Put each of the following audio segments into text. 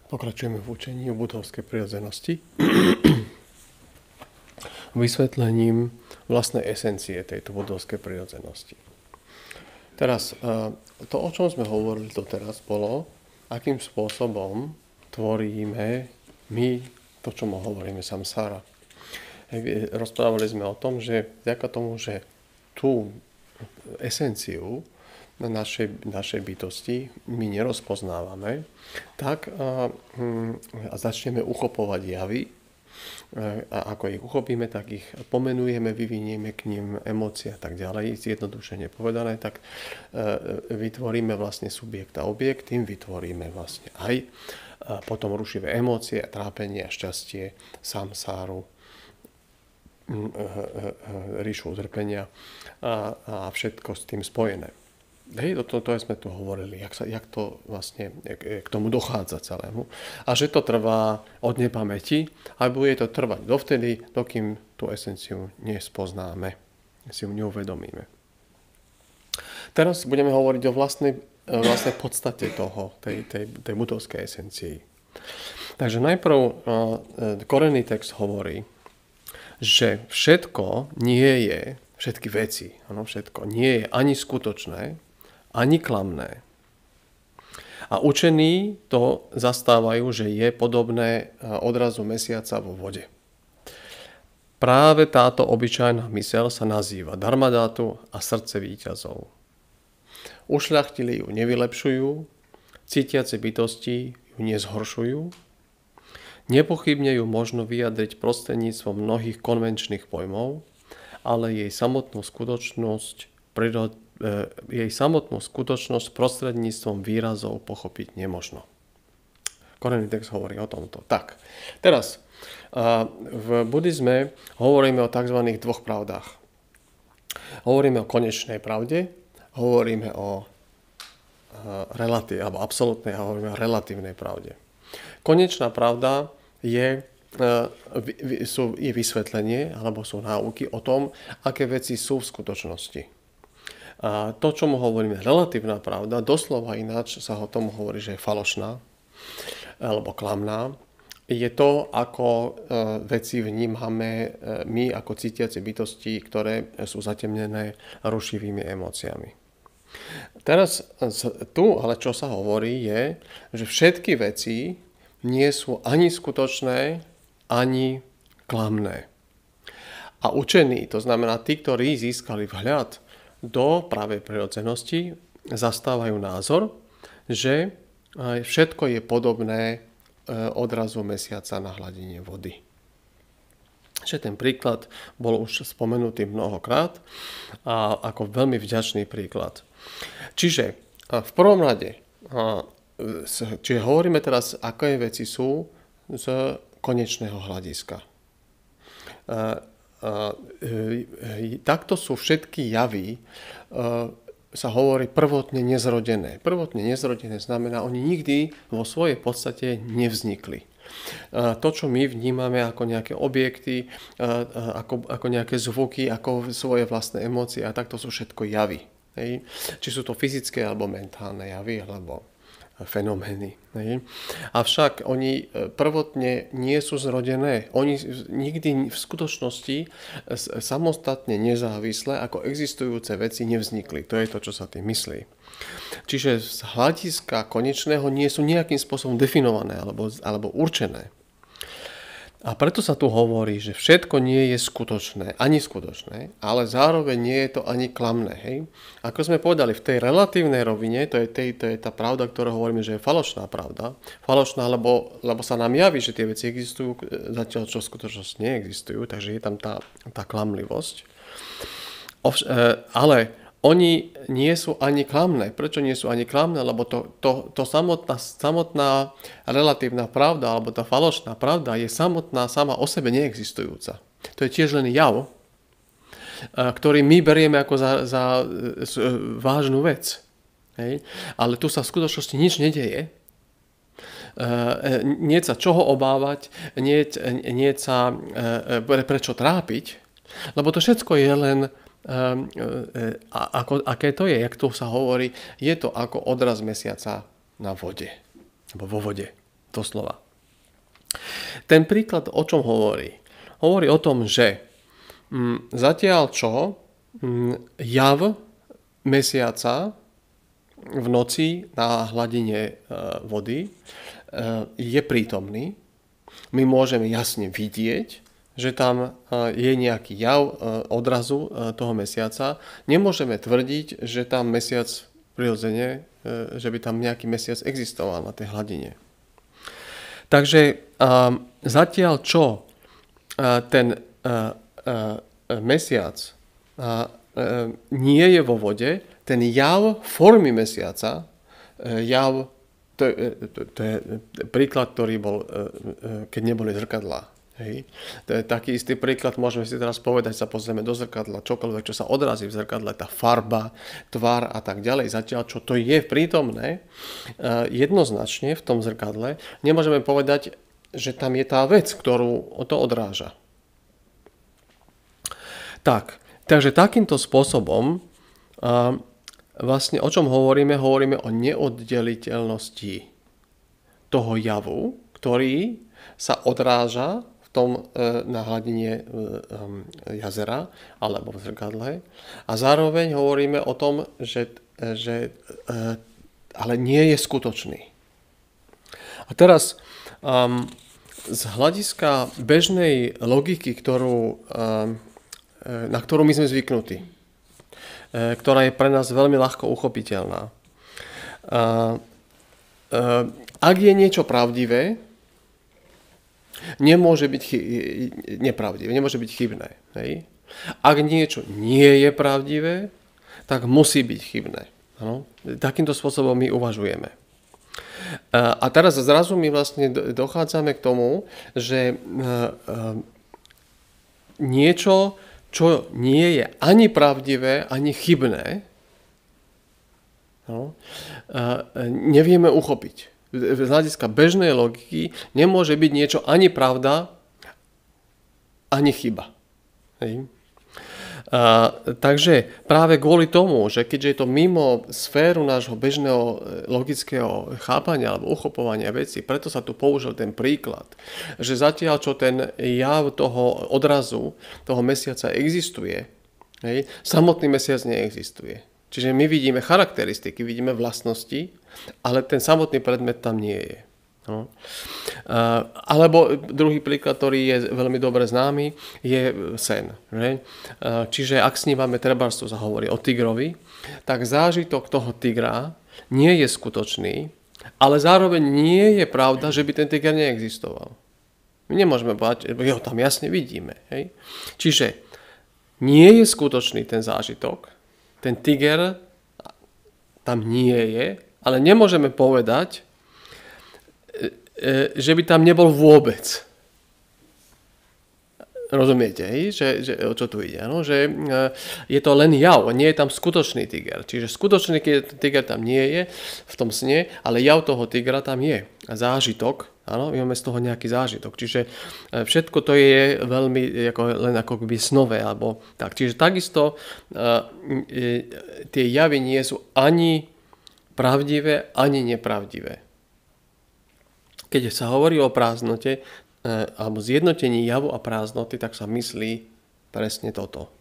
Pokračujeme v učení o budovskej prirodzenosti vysvetlením vlastnej esencie tejto budovskej prirodzenosti. Teraz, to, o čom sme hovorili doteraz, bolo, akým spôsobom tvoríme my to, čo hovoríme samsára. Rozprávali sme o tom, že vďaka tomu, že tú esenciu našej bytosti my nerozpoznávame, tak začneme uchopovať javy a ako ich uchopíme, tak ich pomenujeme, vyvinieme k nim emócie a tak ďalej. Zjednodušene povedané, tak vytvoríme vlastne subjekt a objekt, tým vytvoríme vlastne aj potom rušivé emócie, trápenie a šťastie, samsáru, ríšu utrpenia a všetko s tým spojené. Hej, to sme tu hovorili, jak to vlastne k tomu dochádza celému. A že to trvá od nepamäti a bude to trvať dovtedy, dokým tú esenciu nespoznáme, si ju neuvedomíme. Teraz budeme hovoriť o vlastnej podstate tej budovskej esencii. Takže najprv korenný text hovorí, že všetko nie je, všetky veci, všetko nie je ani skutočné, ani klamné. A učení to zastávajú, že je podobné odrazu mesiaca vo vode. Práve táto obyčajná myseľ sa nazýva dharmadátu a srdce víťazov. Ušľachtili ju nevylepšujú, cítiace bytosti ju nezhoršujú, nepochybne ju možno vyjadriť prostredníctvom mnohých konvenčných pojmov, ale jej samotnú skutočnosť prostredníctvom výrazov pochopiť nemožno. Korenný text hovorí o tomto. Tak, teraz v buddhizme hovoríme o tzv. Dvoch pravdách. Hovoríme o konečnej pravde, hovoríme o absolútnej a hovoríme o relatívnej pravde. Konečná pravda je vysvetlenie alebo sú náuky o tom, aké veci sú v skutočnosti. A to, čomu hovoríme relatívna pravda, doslova ináč sa o tom hovorí, že je falošná alebo klamná, je to, ako veci vnímame my ako cítiace bytosti, ktoré sú zatemnené rušivými emóciami. Teraz tu, ale čo sa hovorí, je, že všetky veci nie sú ani skutočné, ani klamné. A učení, to znamená tí, ktorí získali vhľad do pravej prirodzenosti, zastávajú názor, že všetko je podobné odrazu mesiaca na hladine vody. Že ten príklad bol už spomenutý mnohokrát a ako veľmi vďačný príklad. Čiže v prvom rade, čiže hovoríme teraz, aké veci sú z konečného hľadiska. Takto sú všetky javy, sa hovorí prvotne nezrodené. Prvotne nezrodené znamená, oni nikdy vo svojej podstate nevznikli. To, čo my vnímame ako nejaké objekty, ako nejaké zvuky, ako svoje vlastné emócie, a takto sú všetko javy. Hej. Či sú to fyzické alebo mentálne javy, alebo fenomény. Hej. Avšak oni prvotne nie sú zrodené. Oni nikdy v skutočnosti samostatne nezávisle ako existujúce veci nevznikli. To je to, čo sa tým myslí. Čiže z hľadiska konečného nie sú nejakým spôsobom definované alebo určené. A preto sa tu hovorí, že všetko nie je skutočné, ani skutočné, ale zároveň nie je to ani klamné. Hej? Ako sme povedali, v tej relatívnej rovine, to je tá pravda, ktorú hovoríme, že je falošná pravda. Falošná, lebo sa nám javí, že tie veci existujú, zatiaľ čo v skutočnosti neexistujú, takže je tam tá klamlivosť. Ale oni nie sú ani klamné. Prečo nie sú ani klamné? Lebo to samotná relatívna pravda, alebo tá falošná pravda je samotná sama o sebe neexistujúca. To je tiež len jav, ktorý my berieme ako za vážnu vec. Hej? Ale tu sa v skutočnosti nič nedeje. Nie sa čoho obávať, nie sa prečo trápiť, lebo to všetko je len aké to je, jak to sa hovorí, je to ako odraz mesiaca na vode, alebo vo vode. doslova. Ten príklad o čom hovorí? Hovorí o tom, že zatiaľ čo jav mesiaca v noci na hladine vody je prítomný. My môžeme jasne vidieť, že tam je nejaký jav odrazu toho mesiaca. Nemôžeme tvrdiť, že tam mesiac prirodzene, že by tam nejaký mesiac existoval na tej hladine. Takže zatiaľ čo ten mesiac nie je vo vode, ten jav formy mesiaca, to je príklad, ktorý bol, keď neboli zrkadlá. Hej. To je taký istý príklad, môžeme si teraz povedať, sa pozrieme do zrkadla, čokoľvek, čo sa odrazí v zrkadle, tá farba, tvár a tak ďalej. Zatiaľ, čo to je prítomné, jednoznačne v tom zrkadle, nemôžeme povedať, že tam je tá vec, ktorú to odráža. Takže takýmto spôsobom vlastne o čom hovoríme? Hovoríme o neoddeliteľnosti toho javu, ktorý sa odráža na hladine jazera alebo v zrkadle. A zároveň hovoríme o tom, že ale nie je skutočný. A teraz z hľadiska bežnej logiky, na ktorú my sme zvyknutí, ktorá je pre nás veľmi ľahko uchopiteľná. Ak je niečo pravdivé, nemôže byť nepravdivé, nemôže byť chybné. Hej? Ak niečo nie je pravdivé, tak musí byť chybné. Ano? Takýmto spôsobom my uvažujeme. A teraz zrazu my vlastne dochádzame k tomu, že niečo, čo nie je ani pravdivé, ani chybné, nevieme uchopiť. Z hľadiska bežnej logiky nemôže byť niečo ani pravda, ani chyba. Hej. Takže práve kvôli tomu, že keďže je to mimo sféru nášho bežného logického chápania alebo uchopovania vecí, preto sa tu použil ten príklad, že zatiaľ čo ten jav toho odrazu, toho mesiaca existuje, hej, samotný mesiac neexistuje. Čiže my vidíme charakteristiky, vidíme vlastnosti, ale ten samotný predmet tam nie je. No. Alebo druhý príklad, ktorý je veľmi dobre známy, je sen. Že? Čiže ak snívame, trebárs sa hovorí o tigrovi, tak zážitok toho tigra nie je skutočný, ale zároveň nie je pravda, že by ten tiger neexistoval. My nemôžeme povedať, že ho tam jasne vidíme. Hej? Čiže nie je skutočný ten zážitok, ten tiger tam nie je, ale nemôžeme povedať, že by tam nebol vôbec. Rozumiete, že o čo tu ide? No? Že je to len jav, nie je tam skutočný tiger. Čiže skutočný tiger tam nie je v tom sne, ale jav toho tigra tam je. A zážitok, áno, máme z toho nejaký zážitok. Čiže všetko to je veľmi len ako by snové. Alebo tak. Čiže takisto tie javy nie sú ani pravdivé, ani nepravdivé. Keď sa hovorí o prázdnote alebo zjednotení javu a prázdnoty, tak sa myslí presne toto.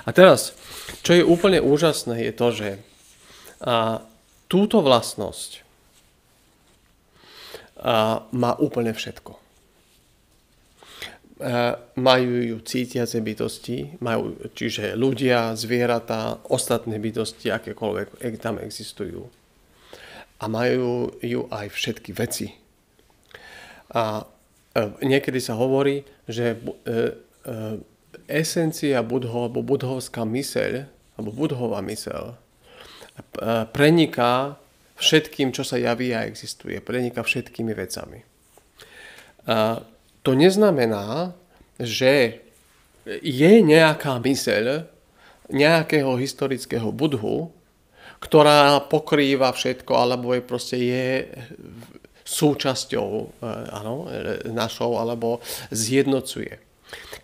A teraz, čo je úplne úžasné, je to, že túto vlastnosť má úplne všetko. Majú ju cítiace bytosti, čiže ľudia, zvieratá, ostatné bytosti, akékoľvek tam existujú. A majú ju aj všetky veci. A niekedy sa hovorí, že esencia budho, alebo budhovská myseľ, alebo budhová myseľ preniká všetkým, čo sa javí a existuje. Preniká všetkými vecami. To neznamená, že je nejaká myseľ nejakého historického budhu, ktorá pokrýva všetko, alebo je súčasťou našou, alebo zjednocuje.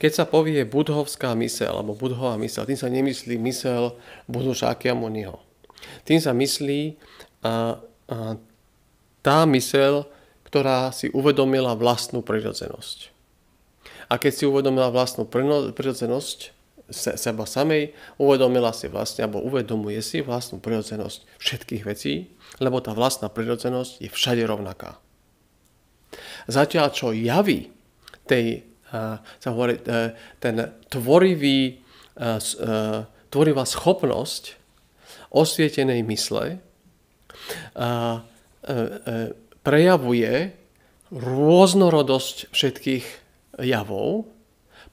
Keď sa povie budhovská myseľ, alebo budhová myseľ, tým sa nemyslí myseľ Budhu Šakyamuniho. Tým sa myslí tá myseľ, ktorá si uvedomila vlastnú prirodzenosť. A keď si uvedomila vlastnú prirodzenosť seba samej, uvedomila si vlastne, alebo uvedomuje si vlastnú prirodzenosť všetkých vecí, lebo tá vlastná prirodzenosť je všade rovnaká. Zatiaľ, čo javí ten tvorivá schopnosť osvietenej mysle prejavuje rôznorodosť všetkých javov,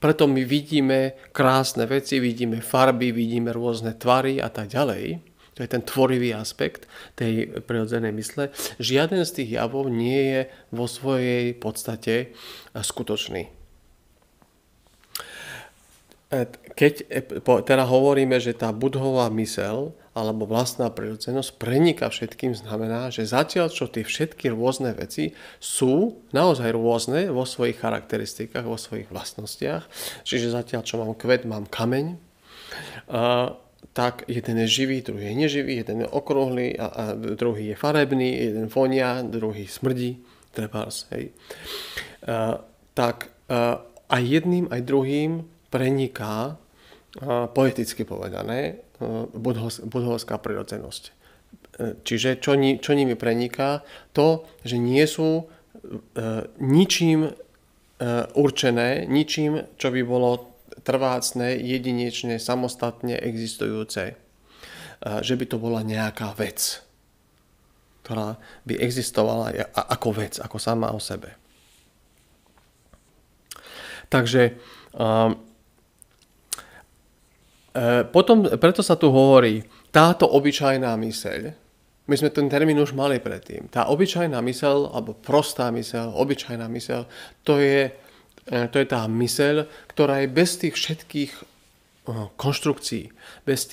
preto my vidíme krásne veci, vidíme farby, vidíme rôzne tvary a tak ďalej. To je ten tvorivý aspekt tej prirodzenej mysle. Žiaden z tých javov nie je vo svojej podstate skutočný. Keď teda hovoríme, že tá Buddhová myseľ alebo vlastná prirodzenosť preniká všetkým, znamená, že zatiaľ, čo tie všetky rôzne veci sú naozaj rôzne vo svojich charakteristikách, vo svojich vlastnostiach, čiže zatiaľ, čo mám kvet, mám kameň, tak jeden je živý, druhý je neživý, jeden je okrúhly a druhý je farebný, jeden vonia, druhý smrdí, trebárs, hej. Tak aj jedným, aj druhým preniká, poeticky povedané, budhovská prirodzenosť. Čiže čo nimi preniká? To, že nie sú ničím určené, ničím, čo by bolo trvácne, jedinečne, samostatne existujúce. Že by to bola nejaká vec, ktorá by existovala ako vec, ako sama o sebe. Takže potom, preto sa tu hovorí, táto obyčajná myseľ, my sme ten termín už mali predtým, tá obyčajná myseľ, alebo prostá myseľ, obyčajná myseľ, to je tá myseľ, ktorá je bez tých všetkých konštrukcií, bez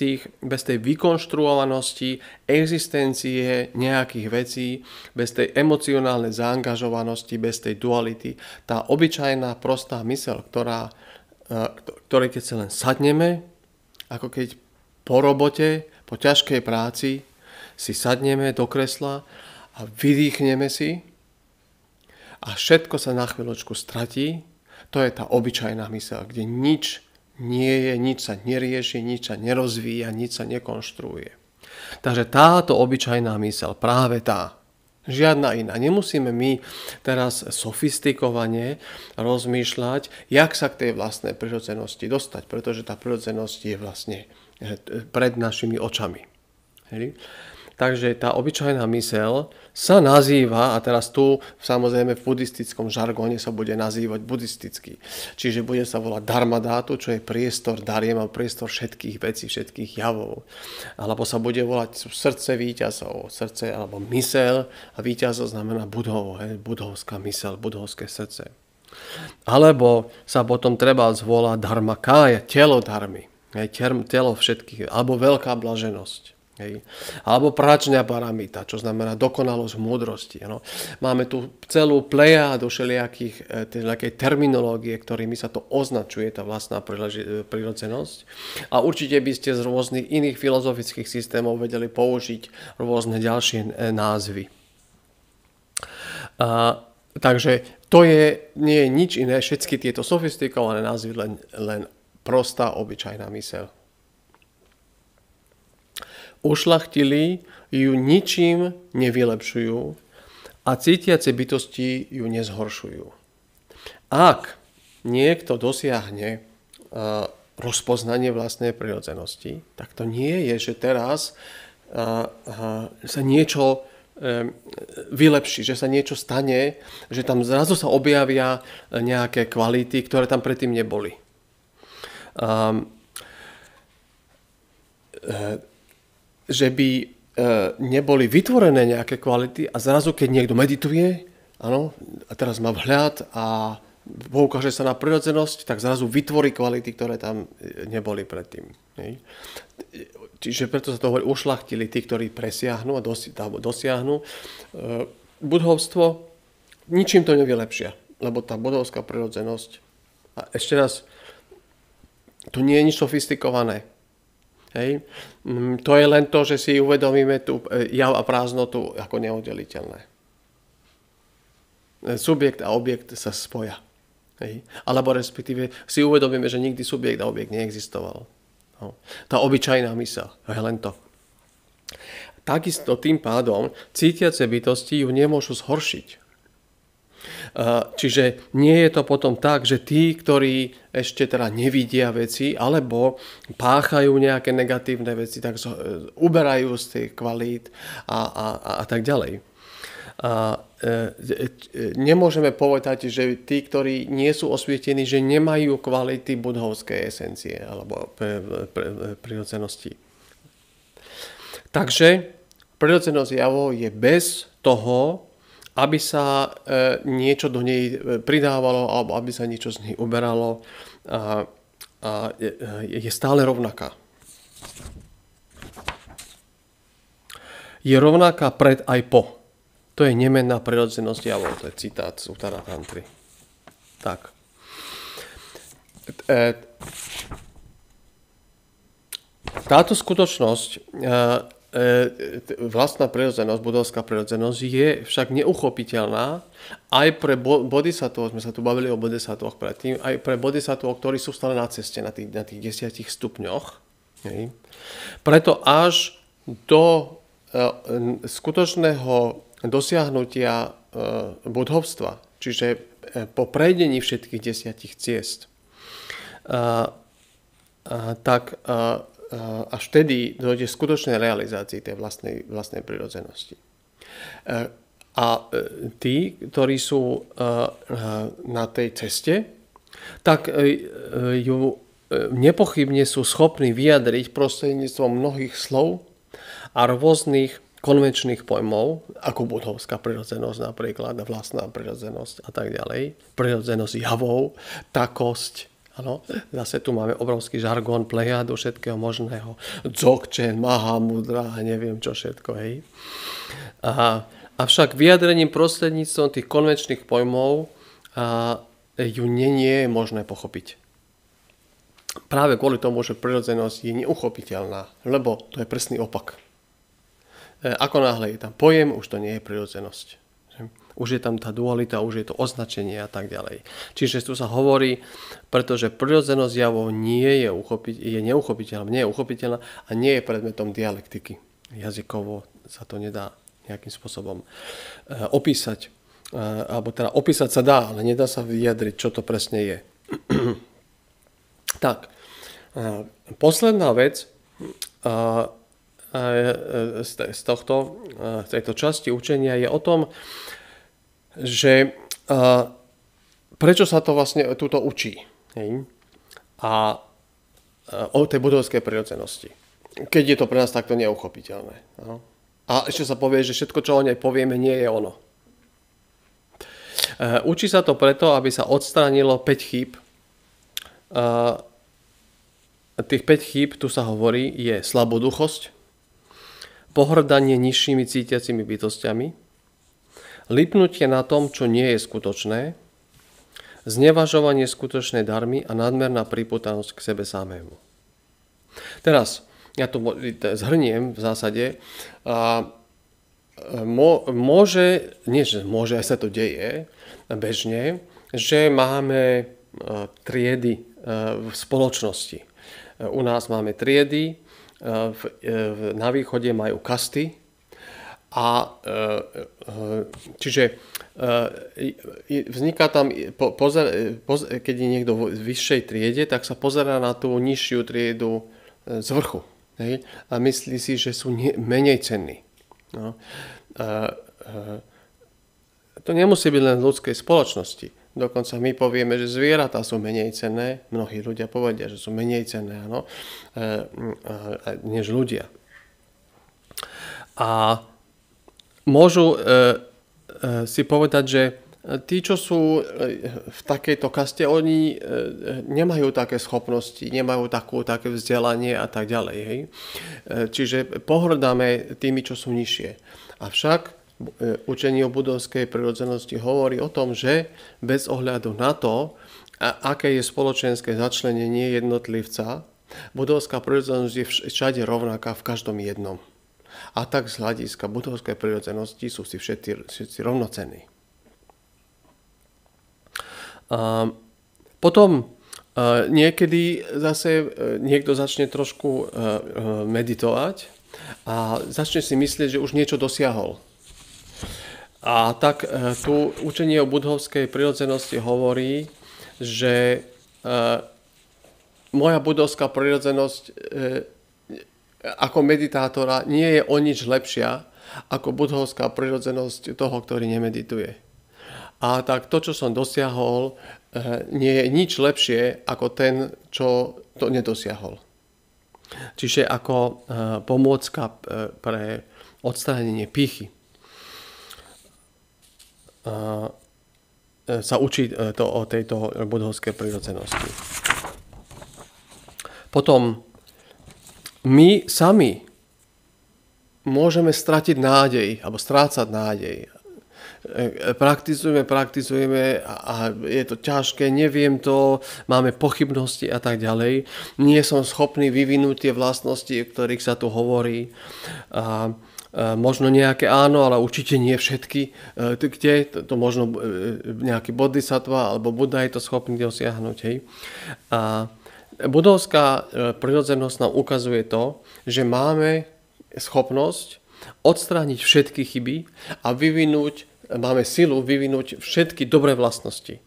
tej vykonštruovanosti existencie nejakých vecí, bez tej emocionálnej zaangažovanosti, bez tej duality. Tá obyčajná, prostá myseľ, ktorej keď sa len sadneme, ako keď po robote, po ťažkej práci si sadneme do kresla a vydýchneme si a všetko sa na chvíľočku stratí. To je tá obyčajná myseľ, kde nič nie je, nič sa nerieši, nič sa nerozvíja, nič sa nekonštruuje. Takže táto obyčajná myseľ, práve tá, žiadna iná. Nemusíme my teraz sofistikovane rozmýšľať, jak sa k tej vlastnej prirodzenosti dostať, pretože tá prirodzenosť je vlastne pred našimi očami. Hej. Takže tá obyčajná myseľ sa nazýva, a teraz tu samozrejme v buddhistickom žargóne sa bude nazývať buddhisticky. Čiže bude sa volať dharmadátu, čo je priestor dariem a priestor všetkých vecí, všetkých javov. Alebo sa bude volať srdce víťazov, srdce alebo myseľ, a víťazov znamená budhovo, budhovská myseľ, budhovské srdce. Alebo sa potom treba zvolať dharmakája, telo dharmy, telo všetkých, alebo veľká blaženosť. Hej. Alebo pračňa paramita, čo znamená dokonalosť múdrosti. No. Máme tu celú plejádu všelijakých terminológie, ktorými sa to označuje, tá vlastná prirodzenosť. A určite by ste z rôznych iných filozofických systémov vedeli použiť rôzne ďalšie názvy. Takže to nie je nič iné, všetky tieto sofistikované názvy, len prostá, obyčajná myseľ. Ušľachtilí ju ničím nevylepšujú a cítiace bytosti ju nezhoršujú. Ak niekto dosiahne rozpoznanie vlastnej prirodzenosti, tak to nie je, že teraz sa niečo vylepší, že sa niečo stane, že tam zrazu sa objavia nejaké kvality, ktoré tam predtým neboli. Že by neboli vytvorené nejaké kvality a zrazu, keď niekto medituje, áno, a teraz má vhľad a poukáže sa na prirodzenosť, tak zrazu vytvorí kvality, ktoré tam neboli predtým. Hej. Čiže preto sa to hovorí ušľachtili tí, ktorí presiahnu a dosiahnu budhovstvo, ničím to nevylepšia, lebo tá budhovská prirodzenosť, a ešte raz, to nie je nič sofistikované. Hej. To je len to, že si uvedomíme tú jav a prázdnotu ako neoddeliteľné. subjekt a objekt sa spoja. Hej. Alebo respektíve si uvedomíme, že nikdy subjekt a objekt neexistoval. No. Tá obyčajná myseľ, len to. Takisto tým pádom cítiace bytosti ju nemôžu zhoršiť. Čiže nie je to potom tak, že tí, ktorí ešte teda nevidia veci alebo páchajú nejaké negatívne veci, tak uberajú z tých kvalít a tak ďalej. Nemôžeme povedať, že tí, ktorí nie sú osvietení, že nemajú kvality budhovskej esencie alebo prirodzenosti. Takže prirodzenosť javov je bez toho, aby sa niečo do nej pridávalo alebo aby sa niečo z nej uberalo, je stále rovnaká. Je rovnaká pred aj po. To je nemenná prirodzenosť javov. To je citát z Uttara Tantry. Tak. Táto skutočnosť, vlastná prirodzenosť, budovská prirodzenosť je však neuchopiteľná aj pre bodhisattvov, sme sa tu bavili o bodhisattvách predtým, aj pre bodhisattvov, ktorí sú stále na ceste na tých 10 stupňoch. Hej. Preto až do skutočného dosiahnutia budhovstva, čiže po prejdení všetkých 10 ciest, tak až vtedy dojde skutočnej realizácii tej vlastnej prirodzenosti. A tí, ktorí sú na tej ceste, tak ju nepochybne sú schopní vyjadriť prostredníctvom mnohých slov a rôznych konvenčných pojmov, ako budhovská prirodzenosť napríklad, vlastná prirodzenosť a tak ďalej, prirodzenosť javov, takosť. Ano, zase tu máme obrovský žargón, plejádu všetkého možného. Dzogchen, Mahamudra a neviem čo všetko. Hej. Avšak vyjadrením prostredníctvom tých konvenčných pojmov ju nie je možné pochopiť. Práve kvôli tomu, že prirodzenosť je neuchopiteľná, lebo to je presný opak. Ako náhle je tam pojem, už to nie je prirodzenosť. Už je tam tá dualita, už je to označenie a tak ďalej. Čiže tu sa hovorí, pretože prirodzenosť javov nie je uchopiteľná a nie je predmetom dialektiky. Jazykovo sa to nedá nejakým spôsobom opísať. Alebo teda opísať sa dá, ale nedá sa vyjadriť, čo to presne je. Tak, posledná vec z tejto časti učenia je o tom, že prečo sa to vlastne túto učí. Hej? A o tej budovskej prirodzenosti. Keď je to pre nás takto neuchopiteľné. No? A ešte sa povie, že všetko, čo o nej povieme, nie je ono. Učí sa to preto, aby sa odstránilo 5 chýb. Tých 5 chýb, tu sa hovorí, je slaboduchosť, pohrdanie nižšími cítiacimi bytostiami, lipnutie na tom, čo nie je skutočné, znevažovanie skutočnej darmy a nadmerná pripútanosť k sebe samému. Teraz, ja to zhrniem v zásade, môže, aj sa to deje bežne, že máme triedy v spoločnosti. U nás máme triedy, na východe majú kasty, a čiže vzniká tam, keď je niekto v vyššej triede, tak sa pozerá na tú nižšiu triedu z vrchu. Hej? A myslí si, že sú menej cenní. No. To nemusí byť len v ľudskej spoločnosti. Dokonca my povieme, že zvieratá sú menej cenné. Mnohí ľudia povedia, že sú menej cenné, než ľudia. A môžu si povedať, že tí, čo sú v takejto kaste, oni nemajú také schopnosti, nemajú také vzdelanie a tak ďalej. Hej? Čiže pohrdáme tými, čo sú nižšie. Avšak učenie o budovskej prirodzenosti hovorí o tom, že bez ohľadu na to, aké je spoločenské začlenenie jednotlivca, budovská prirodzenosť je všade rovnaká v každom jednom. A tak z hľadiska budovskej prirodzenosti sú si všetci rovnocenní. A potom niekedy zase niekto začne trošku meditovať a začne si myslieť, že už niečo dosiahol. A tak tu učenie o budhovskej prirodzenosti hovorí, že moja budhovská prirodzenosť ako meditátora nie je o nič lepšia ako budhovská prirodzenosť toho, ktorý nemedituje. A tak to, čo som dosiahol, nie je nič lepšie ako ten, čo to nedosiahol. Čiže ako pomôcka pre odstránenie pýchy. Sa učí to o tejto budhovskej prirodzenosti. Potom my sami môžeme stratiť nádej, alebo strácať nádej. Praktizujeme a je to ťažké, neviem to, máme pochybnosti a tak ďalej. Nie som schopný vyvinúť tie vlastnosti, o ktorých sa tu hovorí. Možno nejaké áno, ale určite nie všetky. Kde to možno nejaký bodhisattva alebo Buddha je to schopný dosiahnuť. Hej. A budovská prirodzenosť nám ukazuje to, že máme schopnosť odstrániť všetky chyby a máme silu vyvinúť všetky dobré vlastnosti.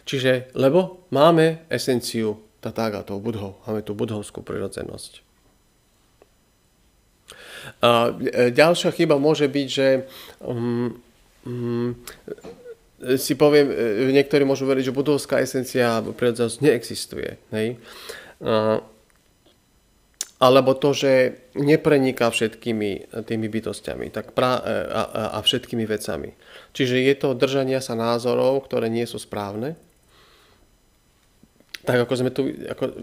Čiže, lebo máme esenciu tathagátov, Budhov, máme tú budhovskú prirodzenosť. Ďalšia chyba môže byť, že si poviem, niektorí môžu veriť, že budhovská esencia alebo prirodzenosť neexistuje. Hej? Alebo to, že nepreniká všetkými tými bytostiami a všetkými vecami. Čiže je to držania sa názorov, ktoré nie sú správne. Tak ako sme tu,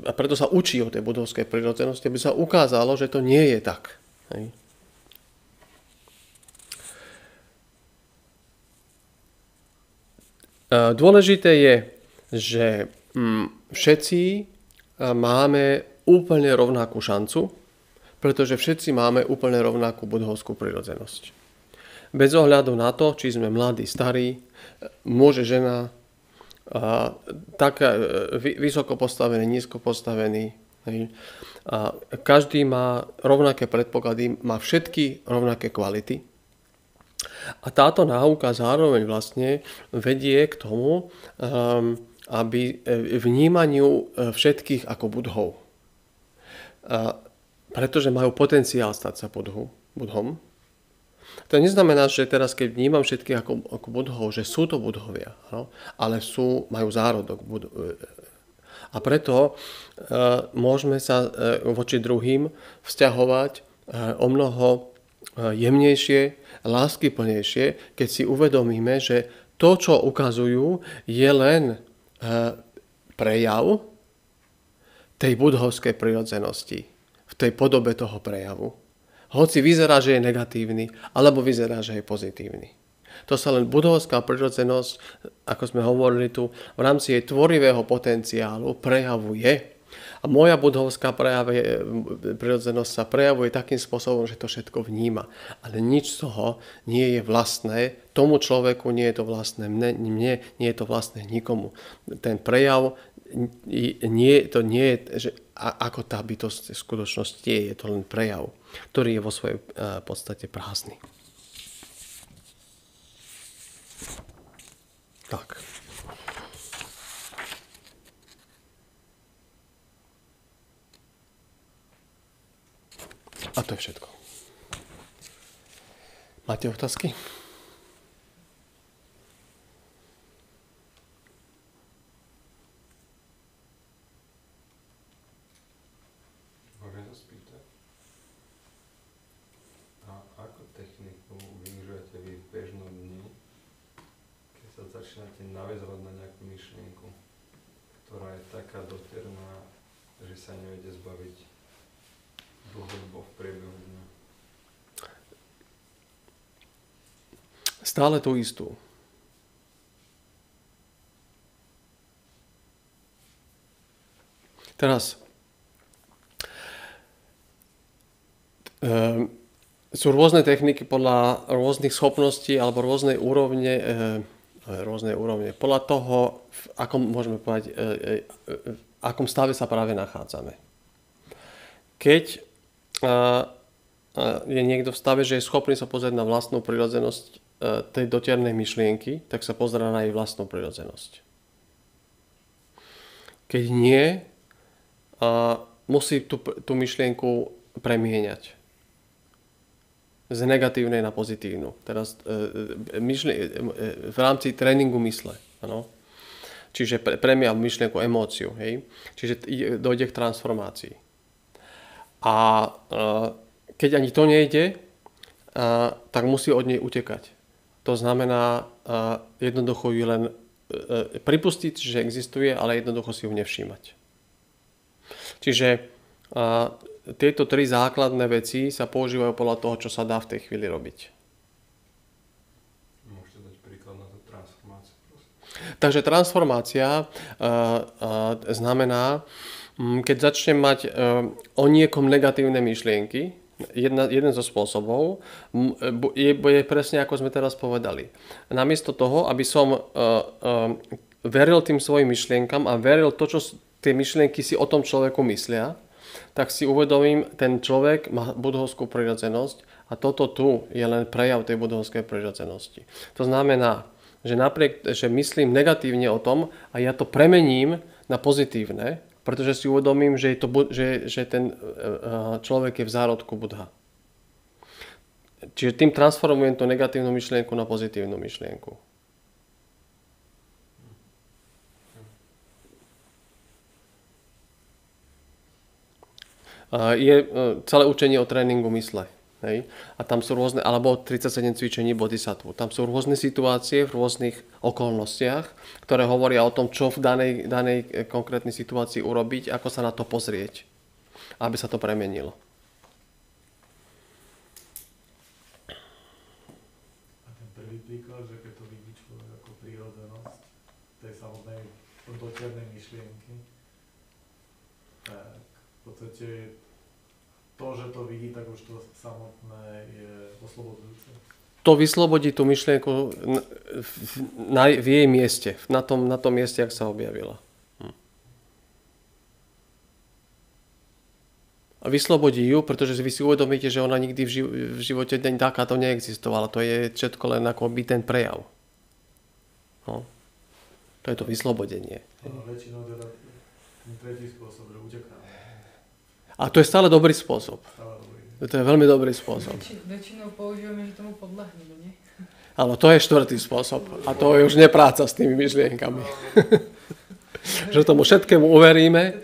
a preto sa učí o tej budhovskej prirodzenosti, aby sa ukázalo, že to nie je tak. Hej. Dôležité je, že všetci máme úplne rovnakú šancu, pretože všetci máme úplne rovnakú budhovskú prirodzenosť. Bez ohľadu na to, či sme mladí, starí, môže žena, tak vysoko postavený, nízko postavený. Každý má rovnaké predpoklady, má všetky rovnaké kvality. A táto náuka zároveň vlastne vedie k tomu, aby vnímaniu všetkých ako budhov. Pretože majú potenciál stať sa budhom. To neznamená, že teraz, keď vnímam všetkých ako budhov, že sú to budhovia, no? Ale majú zárodok. A preto môžeme sa voči druhým vzťahovať o mnoho jemnejšie, láskyplnejšie, keď si uvedomíme, že to, čo ukazujú, je len prejav tej budhovskej prirodzenosti, v tej podobe toho prejavu. Hoci vyzerá, že je negatívny, alebo vyzerá, že je pozitívny. To sa len budhovská prirodzenosť, ako sme hovorili tu, v rámci jej tvorivého potenciálu prejavuje. A moja budhovská prirodzenosť sa prejavuje takým spôsobom, že to všetko vníma. Ale nič z toho nie je vlastné. Tomu človeku nie je to vlastné. Mne nie je to vlastné nikomu. Ten prejav nie je, že ako tá bytosť v skutočnosti je to len prejav, ktorý je vo svojej podstate prázdny. Tak. A to je všetko. Máte otázky? Môžem sa spýtať? A akú techniku využívate vy v bežnom dni, keď sa začínate naväzovať na nejakú myšlienku, ktorá je taká doterná, že sa neviete zbaviť dlhodobo v priebehu dňa? Stále tú istú. Teraz sú rôzne techniky podľa rôznych schopností alebo rôznej úrovne rôzne úrovne. Podľa toho, v akom, môžeme povedať, v akom stave sa práve nachádzame. Keď je niekto v stave, že je schopný sa pozrieť na vlastnú prirodzenosť tej dotiernej myšlienky, tak sa pozerá na jej vlastnú prirodzenosť. Keď nie, musí tú myšlienku premieňať z negatívnej na pozitívnu. Teraz v rámci tréningu mysle. Ano? Čiže premia myšlienku, emóciu. Hej? Čiže dojde k transformácii. A keď ani to nejde, tak musí od nej utekať. To znamená jednoducho ju len pripustiť, že existuje, ale jednoducho si ju nevšímať. Čiže tieto tri základné veci sa používajú podľa toho, čo sa dá v tej chvíli robiť. Môžete dať príklad na tú transformáciu? Takže transformácia znamená, keď začnem mať o niekom negatívne myšlienky, jeden zo spôsobov je presne ako sme teraz povedali. Namiesto toho, aby som veril tým svojim myšlienkam a veril to, čo tie myšlienky si o tom človeku myslia, tak si uvedomím, ten človek má budhovskú prirodzenosť a toto tu je len prejav tej budhovskej prirodzenosti. To znamená, že napriek, že myslím negatívne o tom a ja to premením na pozitívne, pretože si uvedomím, že ten človek je v zárodku Buddha. Čiže tým transformujem tú negatívnu myšlienku na pozitívnu myšlienku. Je celé učenie o tréningu mysle. Hej? A tam sú rôzne, alebo 37 cvičení bodhisattvu. Tam sú rôzne situácie v rôznych okolnostiach, ktoré hovoria o tom, čo v danej konkrétnej situácii urobiť, ako sa na to pozrieť, aby sa to premenilo. A ten prvý príklad, že keď to vidí človek ako prírodzenosť tej samotnej dotiernej myšlienky, tak v podstate to, že to vidí, tak už to samotné je oslobodzujúce. To vyslobodí tú myšlienku v jej mieste, na tom mieste, jak sa objavila. A vyslobodí ju, pretože vy si uvedomíte, že ona nikdy v živote takáto neexistovala. To je všetko len akoby ten prejav. No. To je to vyslobodenie. A väčšinou teda ten tretí spôsob, že utekáme. A to je stále dobrý spôsob. To je veľmi dobrý spôsob. Väčšinou používame, že tomu podľahneme, nie? Áno, to je štvrtý spôsob. A to je už nepráca s tými myšlienkami. Že tomu všetkému uveríme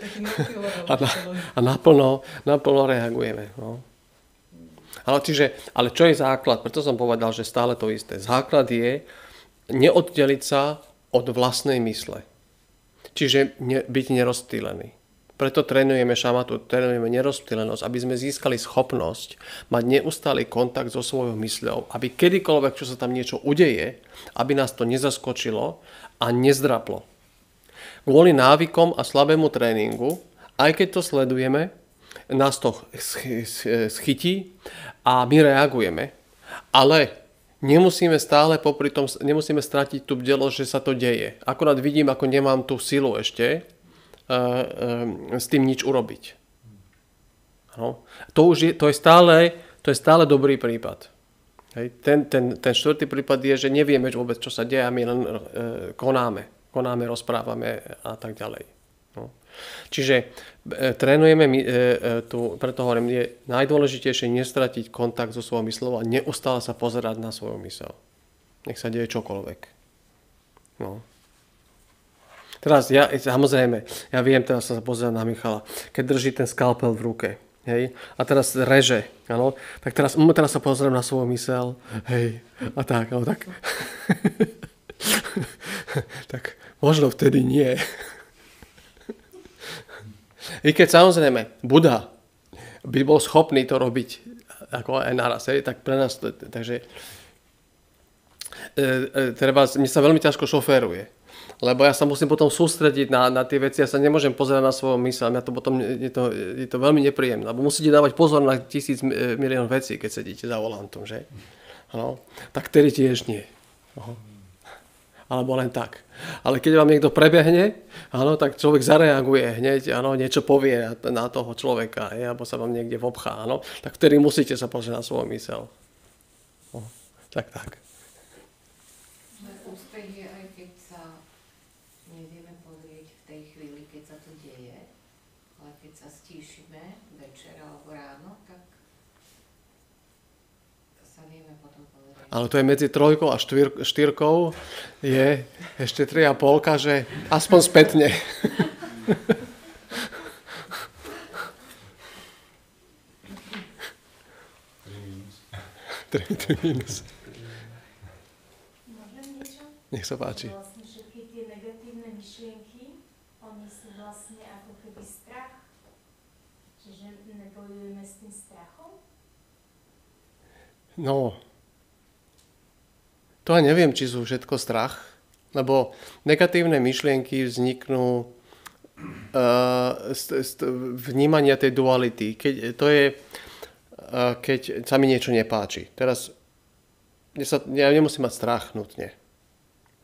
a naplno reagujeme. No. Ale čo je základ? Preto som povedal, že stále to isté. Základ je neoddeliť sa od vlastnej mysle. Čiže byť nerozptýlený. Preto trénujeme šamatu, trénujeme nerozptýlenosť, aby sme získali schopnosť mať neustály kontakt so svojou mysľou, aby kedykoľvek, čo sa tam niečo udeje, aby nás to nezaskočilo a nezdraplo. Kvôli návykom a slabému tréningu, aj keď to sledujeme, nás to schytí a my reagujeme. Ale nemusíme stále popri tom, nemusíme stratiť tú bdelosť, že sa to deje. Akorát vidím, ako nemám tú silu ešte s tým nič urobiť. No. To je stále dobrý prípad. Hej. Ten štvrtý prípad je, že nevieme vôbec, čo sa deje a my len konáme, rozprávame a tak ďalej. No. Čiže trénujeme, preto hovorím, je najdôležitejšie nestratiť kontakt so svojou mysľou a neustále sa pozerať na svoju myseľ. Nech sa deje čokoľvek. No. Teraz samozrejme, ja viem, teraz sa pozerám na Michala, keď drží ten skalpel v ruke, hej, a teraz reže, áno, tak teraz sa pozerám na svoju myseľ, hej, a tak, no tak. Tak možno vtedy nie. I keď samozrejme Buddha by bol schopný to robiť ako aj naraz, hej, tak pre nás, takže mne sa veľmi ťažko šoféruje. Lebo ja sa musím potom sústrediť na tie veci, ja sa nemôžem pozerať na svoju myseľ, mňa to potom je to veľmi nepríjemné, lebo musíte dávať pozor na 1000 milión vecí, keď sedíte za volantom, že? No, tak tedy tiež nie. No. A alebo len tak. Ale keď vám niekto prebehne, áno, tak človek zareaguje hneď, áno, niečo povie na toho človeka, alebo sa vám niekde vopchá, áno, tak vtedy musíte sa pozrieť na svoj mysel. No, tak. Úspech je aj keď sa nevieme pozrieť v tej chvíli, keď sa to deje, ale keď sa stíšime večer alebo ráno, tak sa vieme potom pozrieť. Ale to je medzi 3 a 4 je ešte 3,5, že aspoň spätne. Tri minus. Môžem niečo? Nech sa páči. Vlastne všetky tie negatívne myšlienky, oni sú vlastne ako keby strach. Čiže nebojujeme s tým strachom? No, to aj neviem, či sú všetko strach, lebo negatívne myšlienky vzniknú z vnímania tej duality. Keď sa mi niečo nepáči. Teraz ja nemusím mať strach nutne.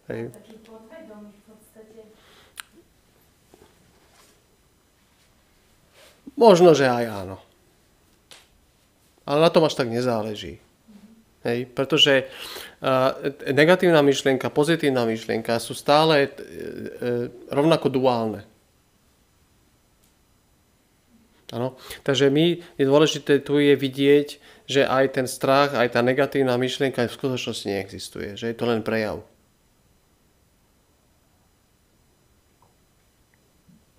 Hej. Taký podvedomý v podstate. Možno, že aj áno. Ale na tom až tak nezáleží. Hej. Pretože negatívna myšlienka, pozitívna myšlienka sú stále rovnako duálne. Ano. Takže je dôležité tu je vidieť, že aj ten strach, aj tá negatívna myšlienka v skutočnosti neexistuje. Že je to len prejav.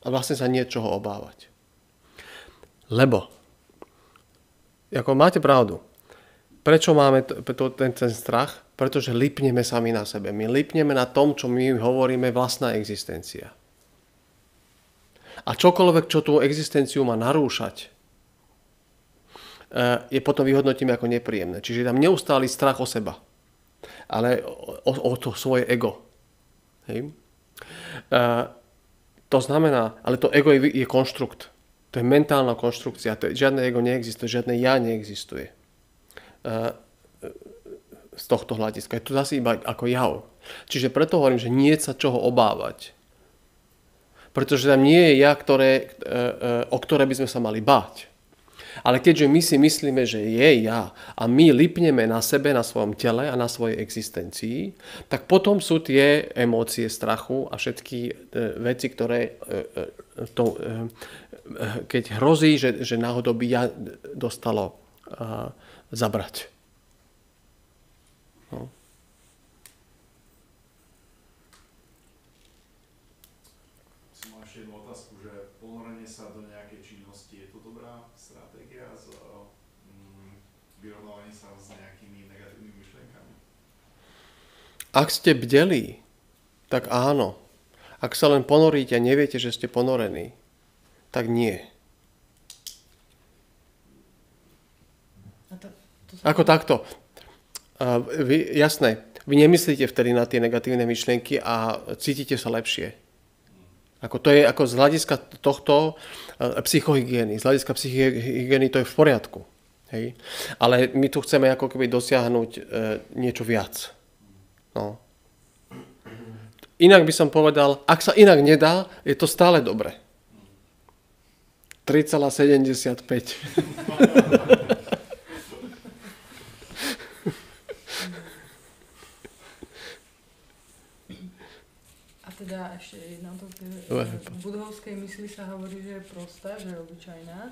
A vlastne sa nie čoho obávať. Lebo, ako máte pravdu, prečo máme ten strach? Pretože lipneme sami na sebe. My lipneme na tom, čo my hovoríme vlastná existencia. A čokoľvek, čo tú existenciu má narúšať, je potom vyhodnotíme ako nepríjemné. Čiže je tam neustály strach o seba. Ale o to svoje ego. Hej? To znamená, ale to ego je konštrukt. To je mentálna konštrukcia. Žiadne ego neexistuje, žiadne ja neexistuje. Z tohto hľadiska. Je to zase iba ako jav. Čiže preto hovorím, že nie je sa čoho obávať. Pretože tam nie je ja, o ktoré by sme sa mali báť. Ale keďže my si myslíme, že je ja a my lipneme na sebe, na svojom tele a na svojej existencii, tak potom sú tie emócie strachu a všetky veci, ktoré keď hrozí, že náhodou by ja dostalo zabrať. No. Ešte jednu otázku, že ponorenie sa do nejakej činnosti, je to dobrá stratégia z vyrovnávania sa s nejakými negatívnymi myšlienkami? Ak ste bdelí, tak áno. Ak sa len ponoríte a neviete, že ste ponorení, tak nie. Ako takto. Jasné, vy nemyslíte vtedy na tie negatívne myšlienky a cítite sa lepšie. To je ako z hľadiska tohto psychohygieny. Z hľadiska psychohygieny to je v poriadku. Hej? Ale my tu chceme ako keby dosiahnuť niečo viac. No. Inak by som povedal, ak sa inak nedá, je to stále dobre. 3,75. Teda ešte jedna otázka. V budhovskej mysli sa hovorí, že je prostá, že je obyčajná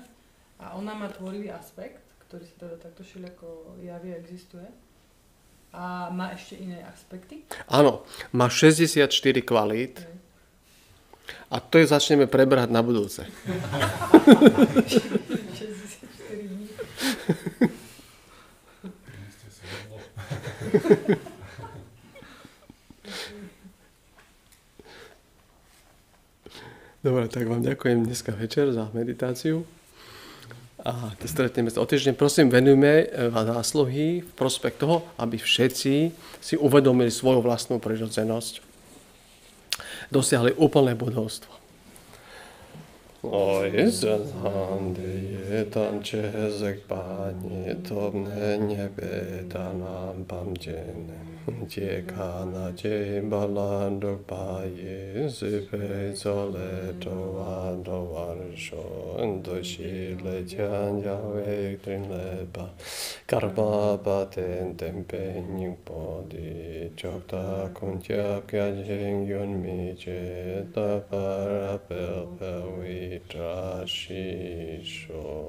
a ona má tvorivý aspekt, ktorý sa teda takto všelijako javí a existuje. A má ešte iné aspekty? Áno, má 64 kvalít a to je začneme prebrať na budúce. 64 dní. Dobre, tak vám ďakujem dneska večer za meditáciu a stretneme sa o týždeň. Prosím, venujme zásluhy v prospech toho, aby všetci si uvedomili svoju vlastnú prirodzenosť. Dosiahli úplné budovstvo. Oj, zanhande je tam čezek páni, to nebe, ta nám pamtene. je kana je balan do ba ye sipe zole do an do an sho do shi le chan ya we trin le ba karma ba ten tempe nying po di chok ta kun tia kya jing yun mi je ta para pel pel wi tra shi sho